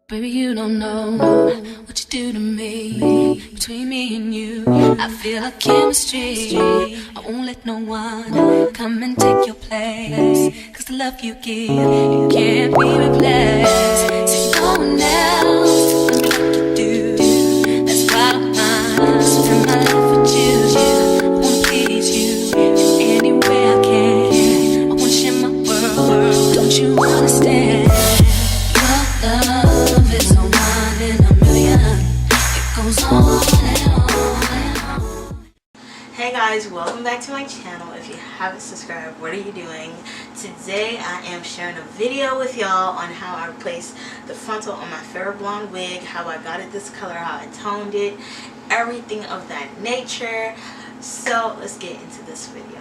Baby, you don't know what you do to me. Between me and you, I feel like chemistry. I won't let no one come and take your place. Cause the love you give, it can't be replaced. See, no one else can do like you do. That's why I don't mind spend my life with you. I wanna please you in any way I can. I wanna share my world, don't you understand? Your love is a one in a million. It goes on and on and on. Hey guys, welcome back to my channel. If you haven't subscribed, what are you doing? Today I am sharing a video with y'all on how I replaced the frontal on my fair blonde wig, how I got it this color, how I toned it, everything of that nature. So let's get into this video.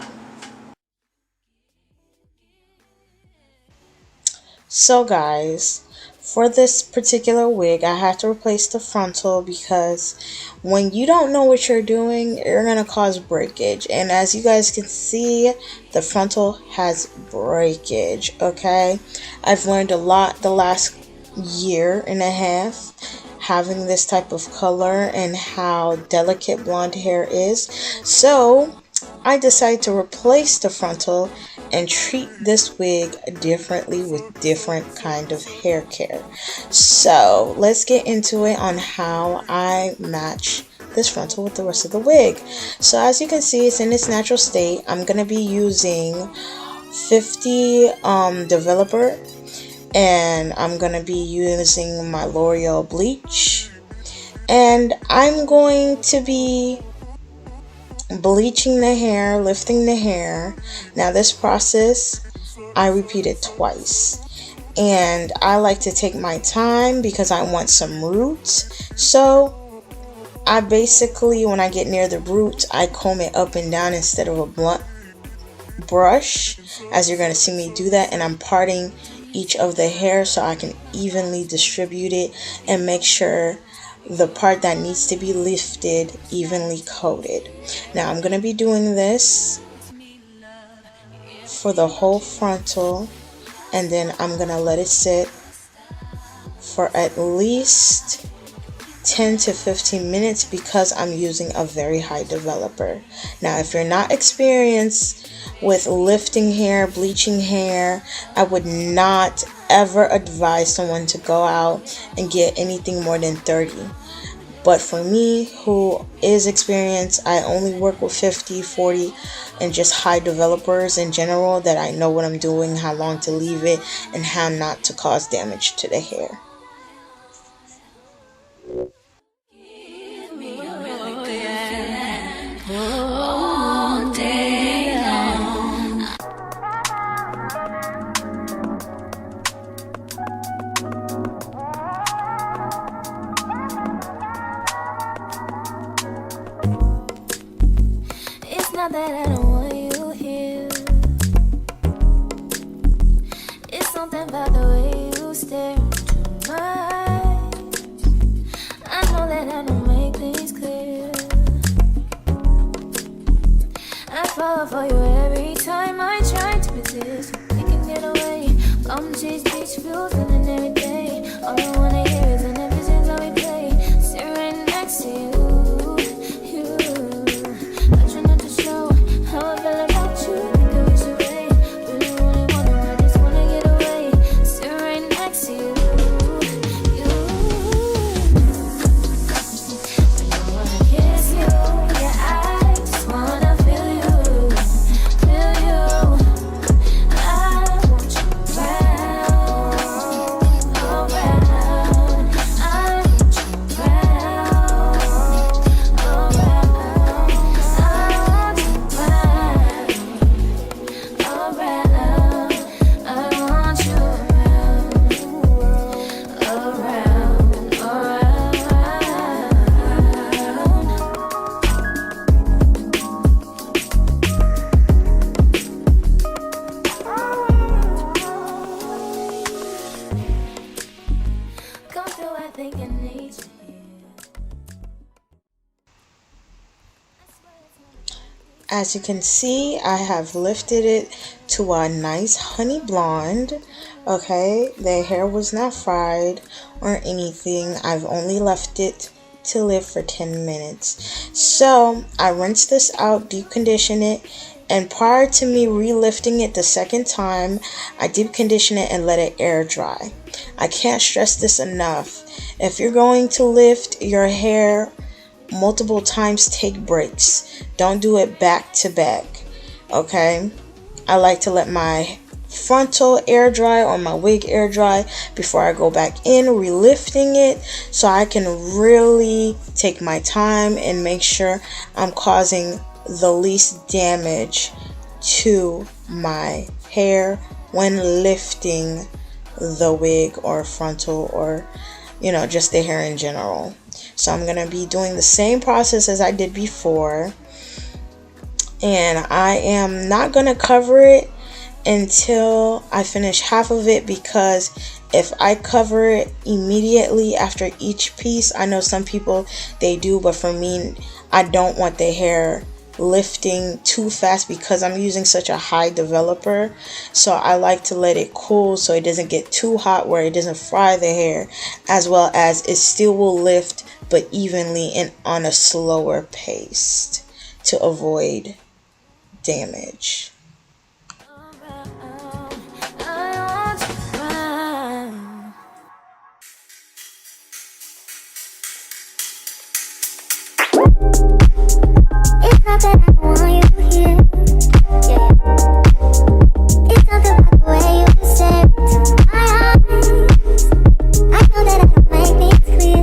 So guys, for this particular wig, I had to replace the frontal because when you don't know what you're doing, you're going to cause breakage. And as you guys can see, the frontal has breakage, okay? I've learned a lot the last year and a half having this type of color and how delicate blonde hair is. So I decided to replace the frontal and treat this wig differently with different kind of hair care. So let's get into it on how I match this frontal with the rest of the wig. So as you can see, it's in its natural state. I'm going to be using 50 developer, and I'm going to be using my L'Oreal bleach, and I'm going to be bleaching the hair, lifting the hair. Now this process I repeated twice, and I like to take my time because I want some roots. So I basically, when I get near the roots, I comb it up and down instead of a blunt brush, as you're going to see me do that. And I'm parting each of the hair so I can evenly distribute it and make sure the part that needs to be lifted evenly coated. Now I'm going to be doing this for the whole frontal, and then I'm going to let it sit for at least 10 to 15 minutes because I'm using a very high developer. Now if you're not experienced with lifting hair, bleaching hair, I would not ever advise someone to go out and get anything more than 30. But for me, who is experienced, I only work with 50, 40, and just high developers in general, that I know what I'm doing, how long to leave it, and how not to cause damage to the hair. All day long. It's not that I don't want you here. It's something about the way you stare into As you can see, I have lifted it to a nice honey blonde. Okay, the hair was not fried or anything. I've only left it to live for 10 minutes. So I rinsed this out, deep condition it, and prior to me relifting it the second time, I deep condition it and let it air dry. I can't stress this enough. If you're going to lift your hair multiple times, take breaks. Don't do it back to back. Okay? I like to let my frontal air dry or my wig air dry before I go back in relifting it, so I can really take my time and make sure I'm causing the least damage to my hair when lifting the wig or frontal, or just the hair in general. So I'm going to be doing the same process as I did before, and I am not going to cover it until I finish half of it, because if I cover it immediately after each piece, I know some people they do, but for me, I don't want the hair lifting too fast because I'm using such a high developer. So I like to let it cool so it doesn't get too hot where it doesn't fry the hair, as well as it still will lift but evenly and on a slower pace to avoid damage. It's not that I want you here, yeah. It's something about the way you say it to my eyes. I know that I don't make things clear.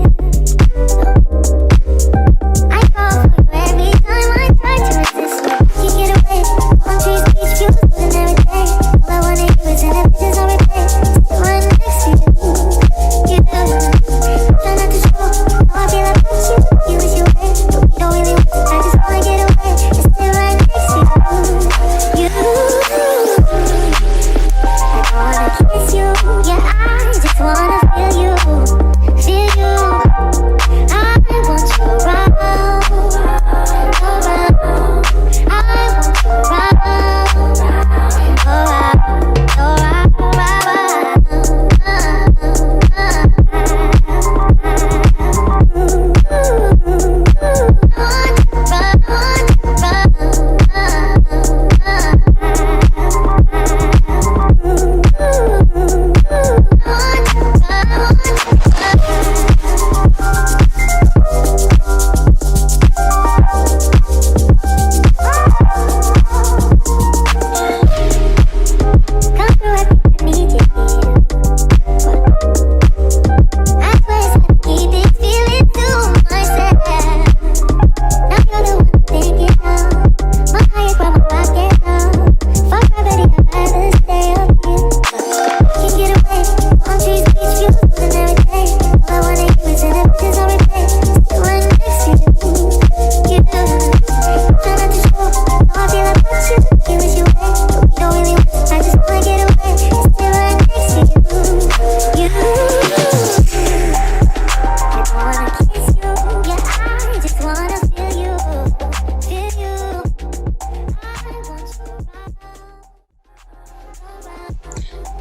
I fall for you every time I try to resist. You get away, palm trees, beach views, and every day. All I wanna do is send pictures on replay. Still right next to you, you do. Try not to show how I feel about you. You wish you were, but we don't really want to. I just wanna get away and stay right next to you. I wanna kiss you, yeah, I just wanna feel you, feel you. I want you around, around. I want you around,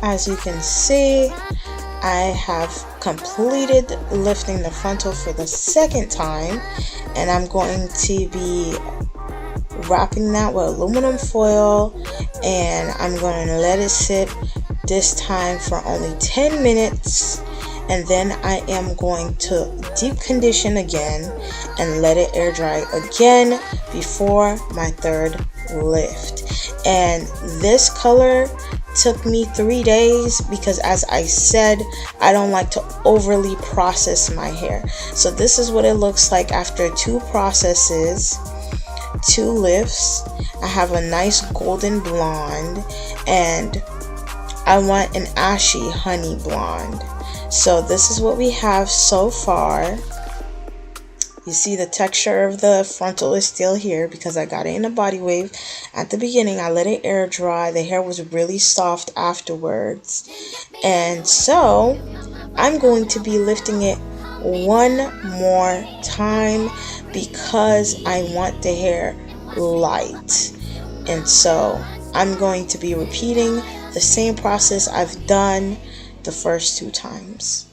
As you can see, I have completed lifting the frontal for the second time, and I'm going to be wrapping that with aluminum foil, and I'm going to let it sit this time for only 10 minutes, and then I am going to deep condition again and let it air dry again before my third lift. And this color took me 3 days because, as I said, I don't like to overly process my hair. So this is what it looks like after 2 processes, 2 lifts. I have a nice golden blonde, and I want an ashy honey blonde. So this is what we have so far. You see the texture of the frontal is still here because I got it in a body wave at the beginning. I let it air dry. The hair was really soft afterwards. And so I'm going to be lifting it one more time because I want the hair light. And so I'm going to be repeating the same process I've done the first 2 times.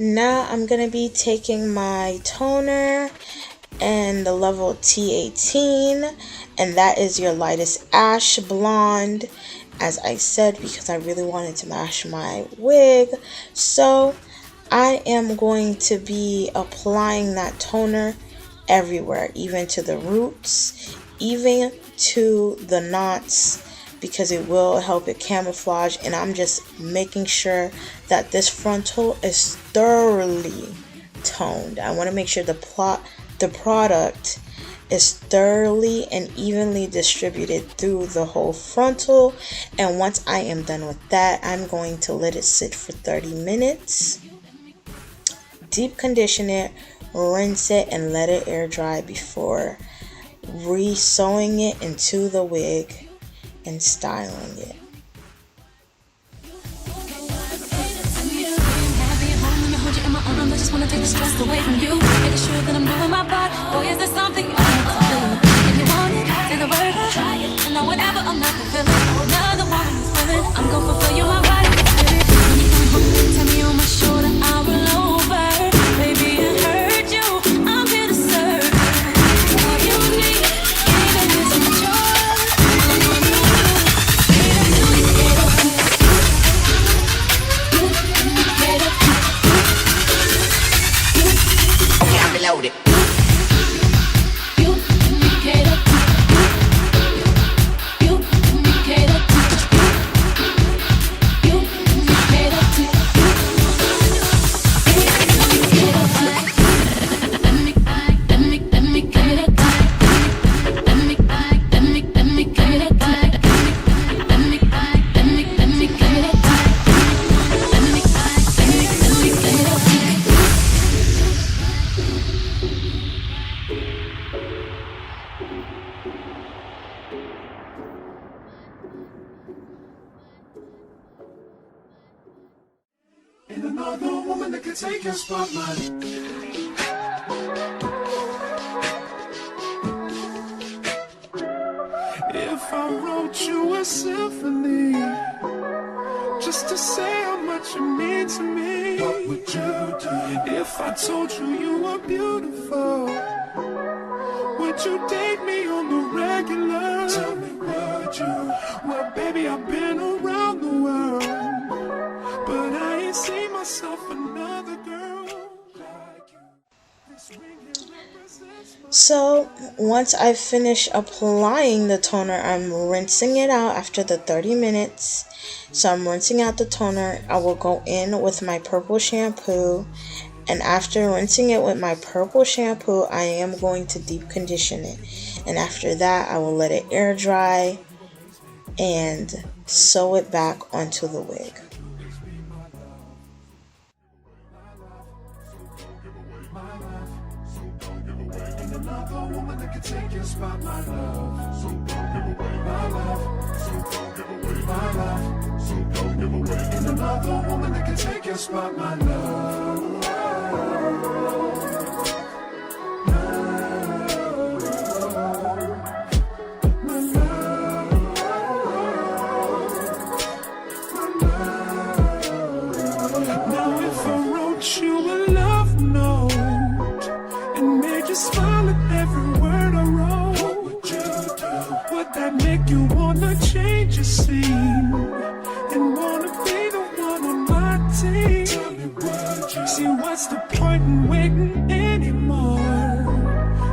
Now I'm going to be taking my toner and the level T18, and that is your lightest ash blonde, as I said, because I really wanted to match my wig. So I am going to be applying that toner everywhere, even to the roots, even to the knots, because it will help it camouflage. And I'm just making sure that this frontal is thoroughly toned. I want to make sure the product is thoroughly and evenly distributed through the whole frontal. And once I am done with that, I'm going to let it sit for 30 minutes, deep condition it, rinse it, and let it air dry before re-sewing it into the wig and styling it. I just wanna take the stress away from you. Making sure that I'm doing my part. Boy, is there something you want to do? If you want it, say the word, try it. And now whatever I'm not fulfilling, another woman is willing. I'm gonna fulfill you my body. When you come home, tell me on my shoulder, I will over. Baby, I heard you. I'm here to serve. All you need, even if it's a chore. I'm gonna do it. Get up. Get up. I'm reloaded. You get up. You get up. You get up. Let me get up. Let me get up. Let me get up. Let me get up. Ain't another woman that can take your spotlight. If I wrote you a symphony, just to say how much you mean to me, what would you do? If I told you you were beautiful, would you date me on the regular? Tell me, would you? Well, baby, I've been around the world, but I ain't seen myself another girl like you. This ring here represents my... So once I finish applying the toner, I'm rinsing it out after the 30 minutes. So I'm rinsing out the toner. I will go in with my purple shampoo, and after rinsing it with my purple shampoo, I am going to deep condition it. And after that, I will let it air dry and sew it back onto the wig. Another woman that can take your spot, my love. So don't give away my love. So don't give away my love. So don't give away. And another woman that can take your spot, my love. Now if I wrote you a love note and made you smile at every word I wrote, what would you do? Would that make you wanna change your scene and wanna be the one on my team? Tell me, would you? See, what's the point in waiting anymore?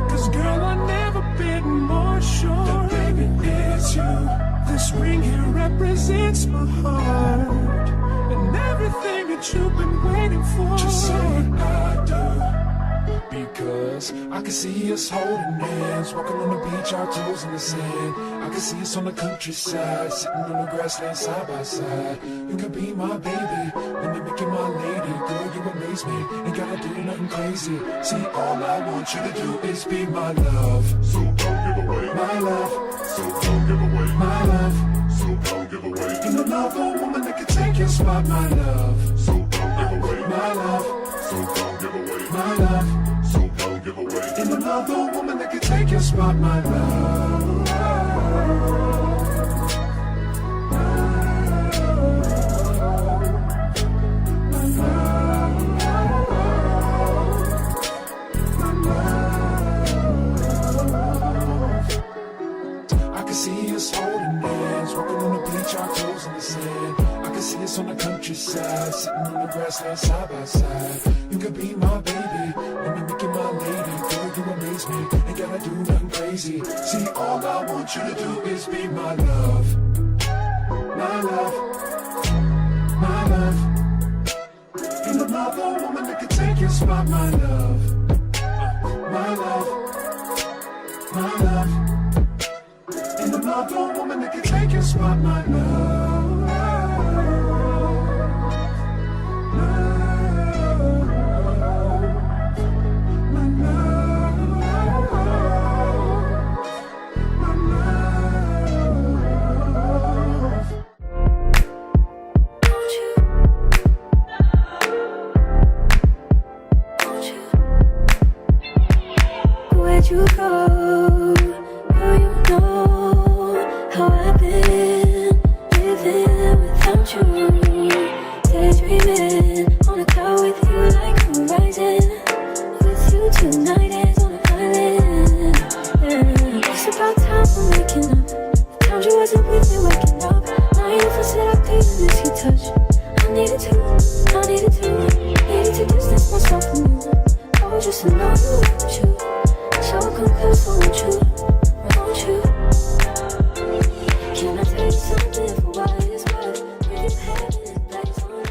Cause girl, I've never been more sure that baby it's you. This ring here represents my heart and everything that you've been waiting for. Just say I do. Because I can see us holding hands, walking on the beach, our toes in the sand. I can see us on the countryside, sitting on the grassland side by side. You can be my baby, let me make you my lady. Girl, you amaze me, ain't gotta do nothing crazy. See, all I want you to do is be my love. So don't give away my love. So don't give away my love. So don't give away. And another woman that can take your spot, my love. So don't give away my love. So don't give away my love. So don't give away. And another woman that can take your spot, my love. I can see us holding hands, walking on the beach, our toes in the sand. I can see us on the countryside, sitting on the grassland side by side. You could be my baby, let me make you my lady. Girl, you amaze me, ain't gotta do nothing crazy. See, all I want you to do is be my love. My love, my love. Ain't another woman that can take your spot, my love. My love, my love. Ain't another woman that can take your spot, my love. Where'd you go? Girl, you know how I've been living without you. Daydreaming on a cloud with you like horizon. With you tonight is on an island. Yeah. It's about time we're making up. The times you wasn't with me waking up. Now you for said I could miss your touch. I needed to distance myself from you. Oh, just to know you want you. So confused, won't you? Can I tell you something for what it's worth? We've had lights on.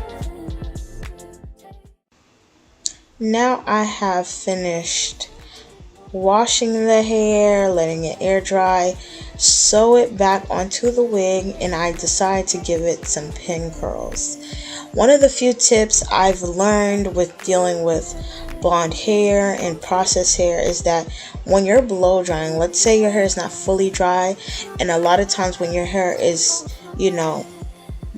Now I have finished washing the hair, letting it air dry, sew it back onto the wig, and I decided to give it some pin curls. One of the few tips I've learned with dealing with blonde hair and processed hair is that when you're blow drying, let's say your hair is not fully dry, and a lot of times when your hair is,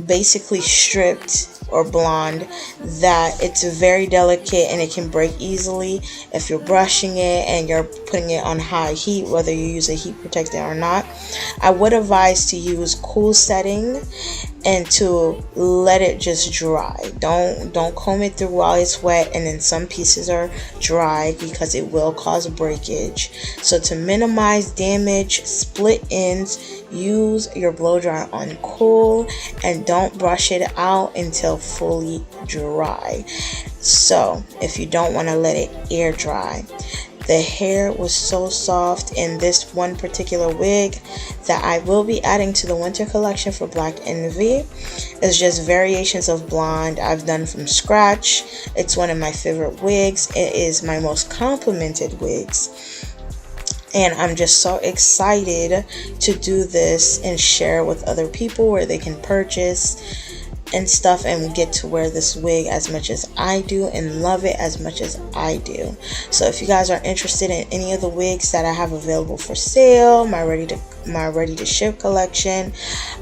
basically stripped or blonde, that it's very delicate and it can break easily if you're brushing it and you're putting it on high heat, whether you use a heat protectant or not. I would advise to use cool setting and to let it just dry. Don't comb it through while it's wet, and then some pieces are dry because it will cause breakage. So to minimize damage, split ends, use your blow dryer on cool and don't brush it out until fully dry. So if you don't want to let it air dry. The hair was so soft in this one particular wig that I will be adding to the winter collection for Black Envy. It's just variations of blonde I've done from scratch. It's one of my favorite wigs. It is my most complimented wigs. And I'm just so excited to do this and share with other people where they can purchase and stuff and get to wear this wig as much as I do and love it as much as I do. So if you guys are interested in any of the wigs that I have available for sale, my ready to ship collection,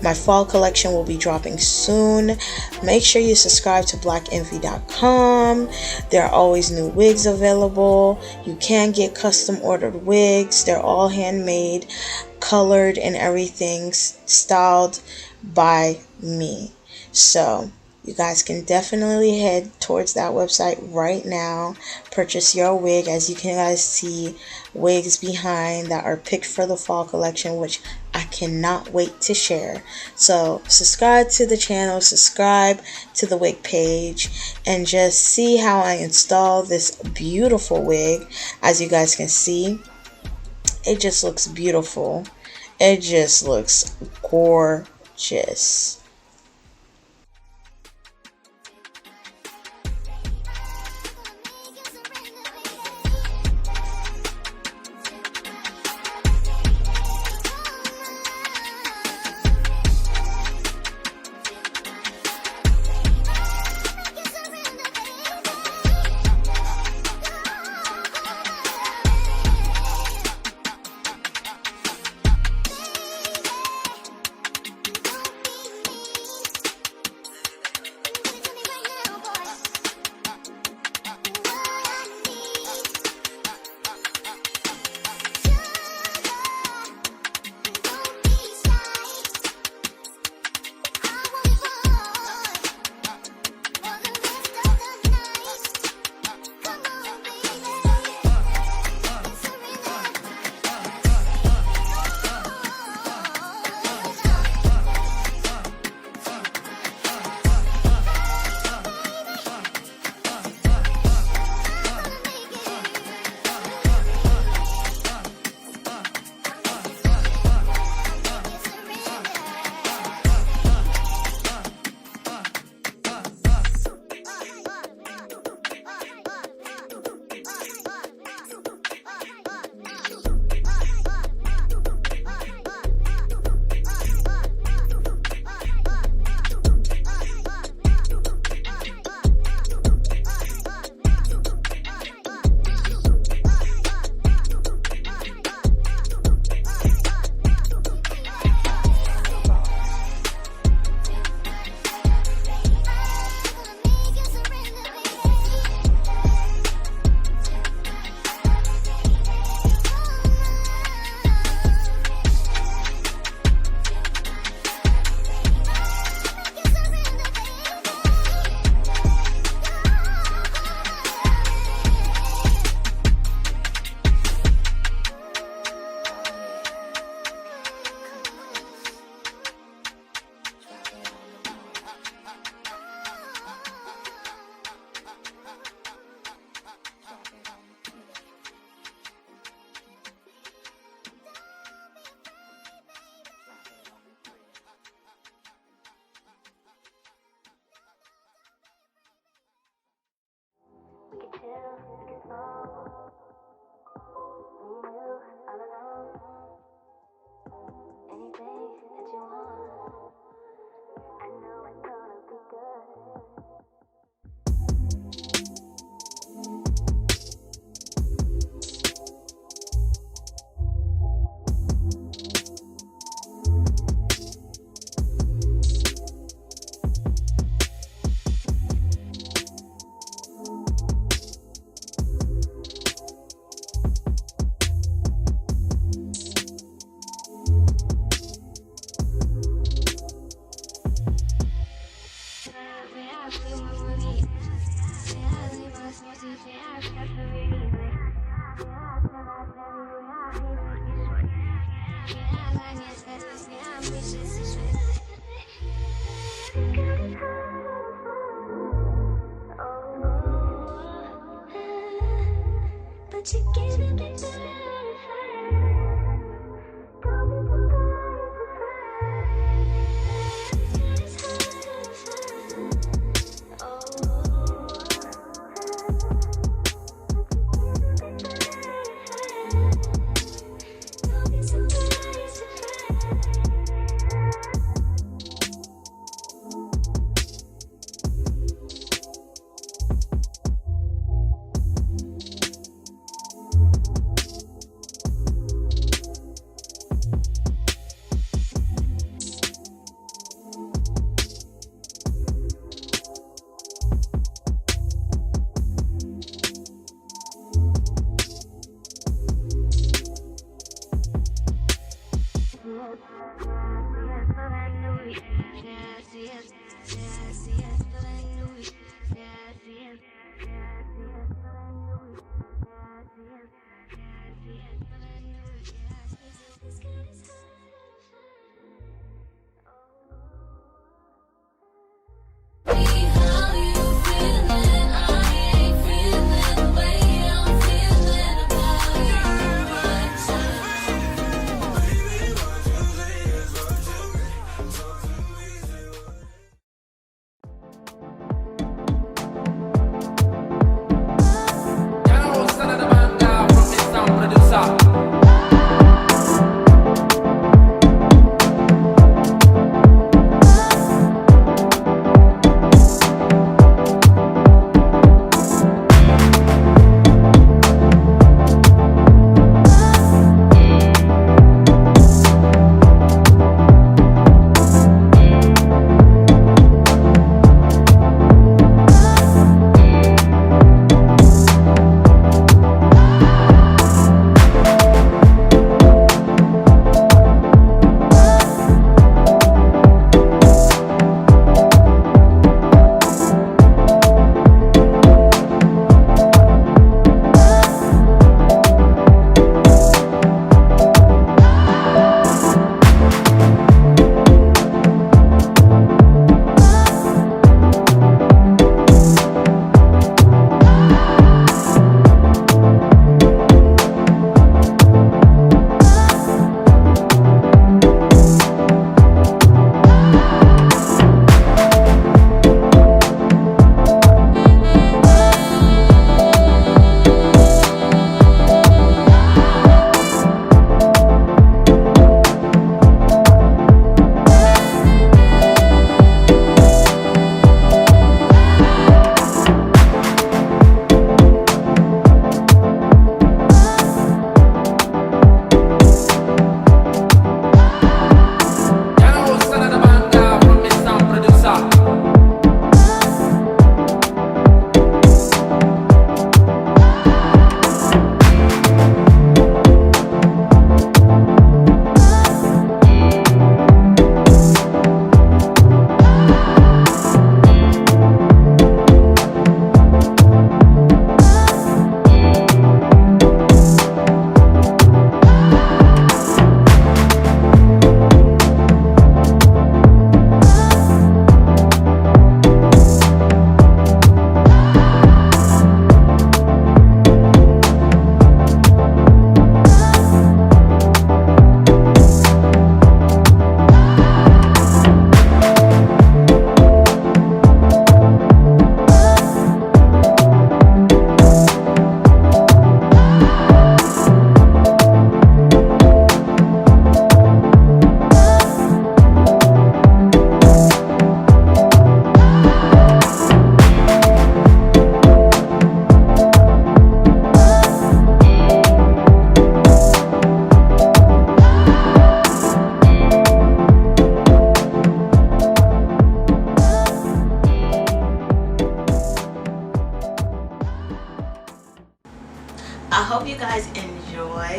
my fall collection will be dropping soon. Make sure you subscribe to blackenvy.com. There are always new wigs available. You can get custom ordered wigs. They're all handmade, colored, and everything styled by me. So you guys can definitely head towards that website right now, purchase your wig. As you can guys see, wigs behind that are picked for the fall collection, which I cannot wait to share. So subscribe to the channel, subscribe to the wig page, and just see how I install this beautiful wig. As you guys can see, it just looks beautiful. It just looks gorgeous. But you get a bit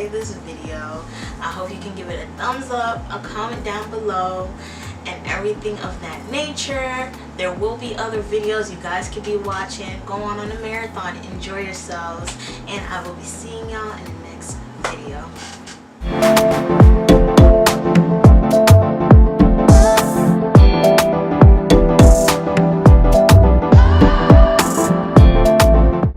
enjoyed this video. I hope you can give it a thumbs up, a comment down below, and everything of that nature. There will be other videos you guys could be watching. Go on a marathon, enjoy yourselves, and I will be seeing y'all in the next video.